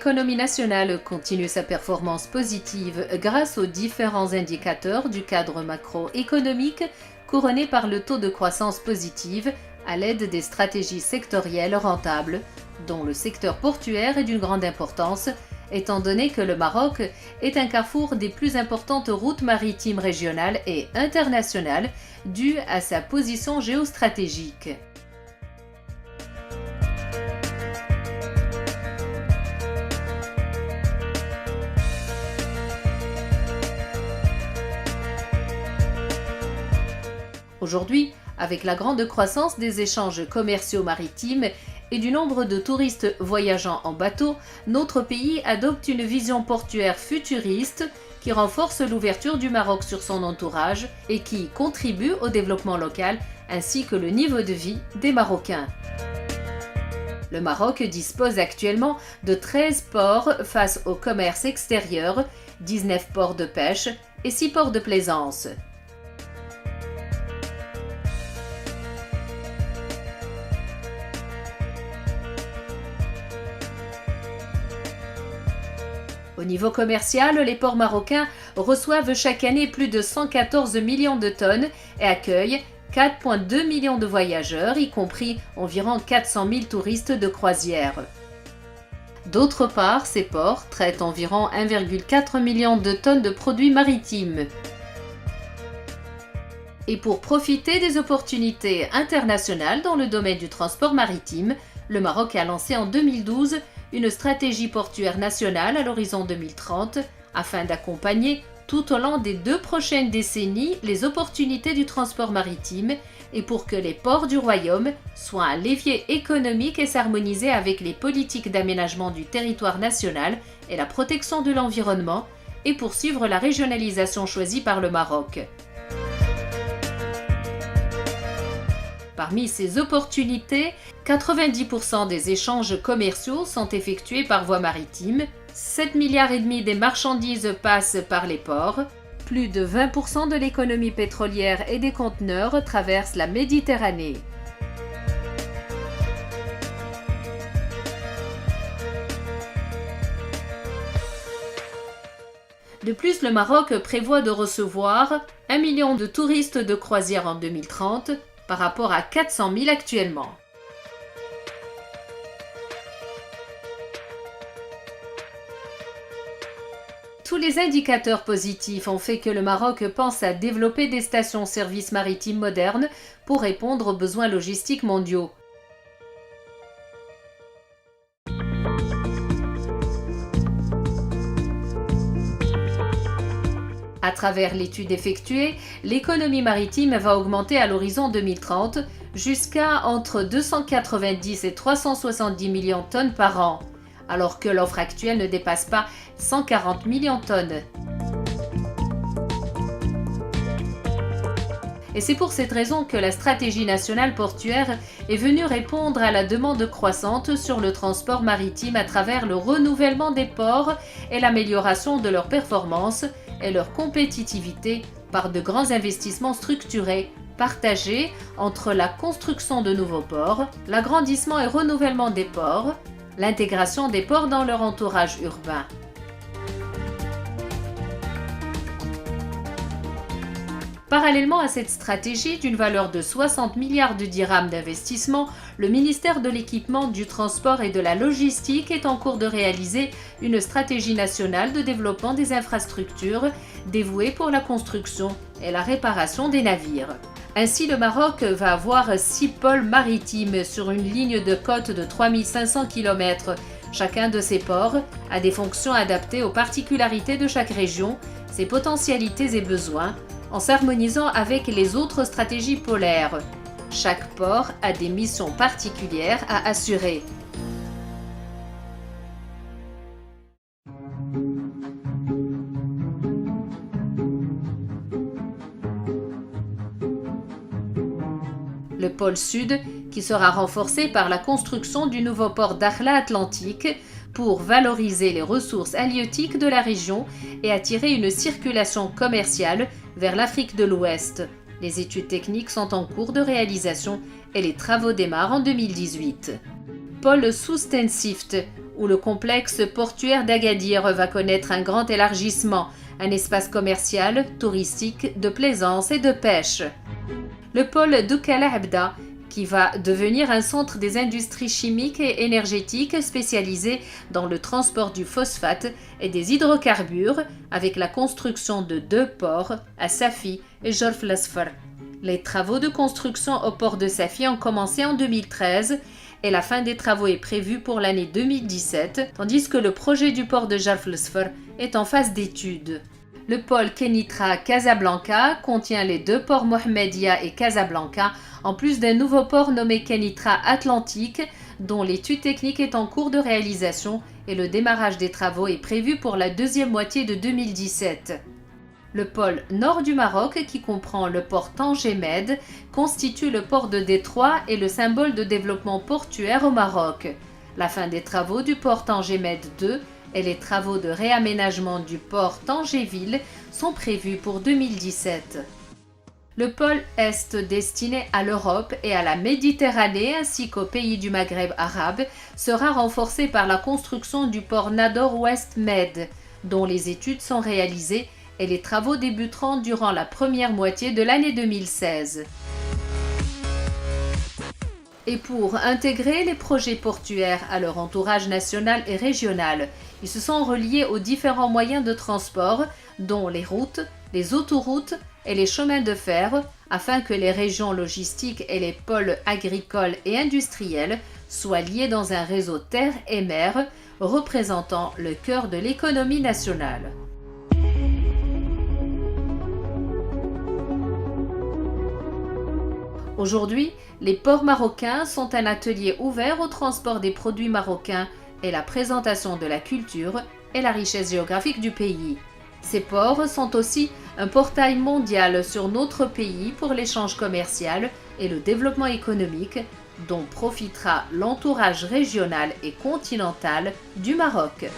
l'économie nationale continue sa performance positive grâce aux différents indicateurs du cadre macroéconomique couronné par le taux de croissance positive à l'aide des stratégies sectorielles rentables, dont le secteur portuaire est d'une grande importance, étant donné que le Maroc est un carrefour des plus importantes routes maritimes régionales et internationales dû à sa position géostratégique. Aujourd'hui, avec la grande croissance des échanges commerciaux maritimes et du nombre de touristes voyageant en bateau, notre pays adopte une vision portuaire futuriste qui renforce l'ouverture du Maroc sur son entourage et qui contribue au développement local ainsi que le niveau de vie des Marocains. Le Maroc dispose actuellement de 13 ports face au commerce extérieur, 19 ports de pêche et 6 ports de plaisance. Au niveau commercial, les ports marocains reçoivent chaque année plus de 114 millions de tonnes et accueillent 4,2 millions de voyageurs, y compris environ 400 000 touristes de croisière. D'autre part, ces ports traitent environ 1,4 million de tonnes de produits maritimes. Et pour profiter des opportunités internationales dans le domaine du transport maritime, le Maroc a lancé en 2012 une stratégie portuaire nationale à l'horizon 2030 afin d'accompagner tout au long des 2 prochaines décennies les opportunités du transport maritime et pour que les ports du royaume soient un levier économique et s'harmoniser avec les politiques d'aménagement du territoire national et la protection de l'environnement et poursuivre la régionalisation choisie par le Maroc. Parmi ces opportunités, 90% des échanges commerciaux sont effectués par voie maritime, 7,5 milliards des marchandises passent par les ports, plus de 20% de l'économie pétrolière et des conteneurs traversent la Méditerranée. De plus, le Maroc prévoit de recevoir 1 million de touristes de croisière en 2030 par rapport à 400 000 actuellement. Tous les indicateurs positifs ont fait que le Maroc pense à développer des stations-service maritimes modernes pour répondre aux besoins logistiques mondiaux. À travers l'étude effectuée, l'économie maritime va augmenter à l'horizon 2030 jusqu'à entre 290 et 370 millions de tonnes par an, alors que l'offre actuelle ne dépasse pas 140 millions de tonnes. Et c'est pour cette raison que la stratégie nationale portuaire est venue répondre à la demande croissante sur le transport maritime à travers le renouvellement des ports et l'amélioration de leur performance et leur compétitivité par de grands investissements structurés, partagés entre la construction de nouveaux ports, l'agrandissement et renouvellement des ports, l'intégration des ports dans leur entourage urbain. Parallèlement à cette stratégie d'une valeur de 60 milliards de dirhams d'investissement, le ministère de l'Équipement, du Transport et de la Logistique est en cours de réaliser une stratégie nationale de développement des infrastructures dévouée pour la construction et la réparation des navires. Ainsi, le Maroc va avoir 6 pôles maritimes sur une ligne de côte de 3500 km. Chacun de ces ports a des fonctions adaptées aux particularités de chaque région, ses potentialités et besoins, en s'harmonisant avec les autres stratégies polaires. Chaque port a des missions particulières à assurer. Le pôle sud, qui sera renforcé par la construction du nouveau port Dakhla Atlantique pour valoriser les ressources halieutiques de la région et attirer une circulation commerciale vers l'Afrique de l'Ouest. Les études techniques sont en cours de réalisation et les travaux démarrent en 2018. Pôle Soestensift, où le complexe portuaire d'Agadir va connaître un grand élargissement, un espace commercial, touristique, de plaisance et de pêche. Le pôle Doukkala Abda, qui va devenir un centre des industries chimiques et énergétiques spécialisées dans le transport du phosphate et des hydrocarbures, avec la construction de 2 ports à Safi et Jorf Lasfar. Les travaux de construction au port de Safi ont commencé en 2013 et la fin des travaux est prévue pour l'année 2017, tandis que le projet du port de Jorf Lasfar est en phase d'étude. Le pôle Kenitra Casablanca contient les 2 ports Mohammedia et Casablanca, en plus d'un nouveau port nommé Kenitra Atlantique, dont l'étude technique est en cours de réalisation et le démarrage des travaux est prévu pour la deuxième moitié de 2017. Le pôle nord du Maroc, qui comprend le port Tanger Med, constitue le port de Détroit et le symbole de développement portuaire au Maroc. La fin des travaux du port Tanger Med 2 et les travaux de réaménagement du port Tangerville sont prévus pour 2017. Le pôle Est destiné à l'Europe et à la Méditerranée ainsi qu'aux pays du Maghreb arabe sera renforcé par la construction du port Nador Ouest Med, dont les études sont réalisées et les travaux débuteront durant la première moitié de l'année 2016. Et pour intégrer les projets portuaires à leur entourage national et régional, ils se sont reliés aux différents moyens de transport, dont les routes, les autoroutes et les chemins de fer, afin que les régions logistiques et les pôles agricoles et industriels soient liés dans un réseau terre et mer, représentant le cœur de l'économie nationale. Aujourd'hui, les ports marocains sont un atelier ouvert au transport des produits marocains et la présentation de la culture et la richesse géographique du pays. Ces ports sont aussi un portail mondial sur notre pays pour l'échange commercial et le développement économique, dont profitera l'entourage régional et continental du Maroc.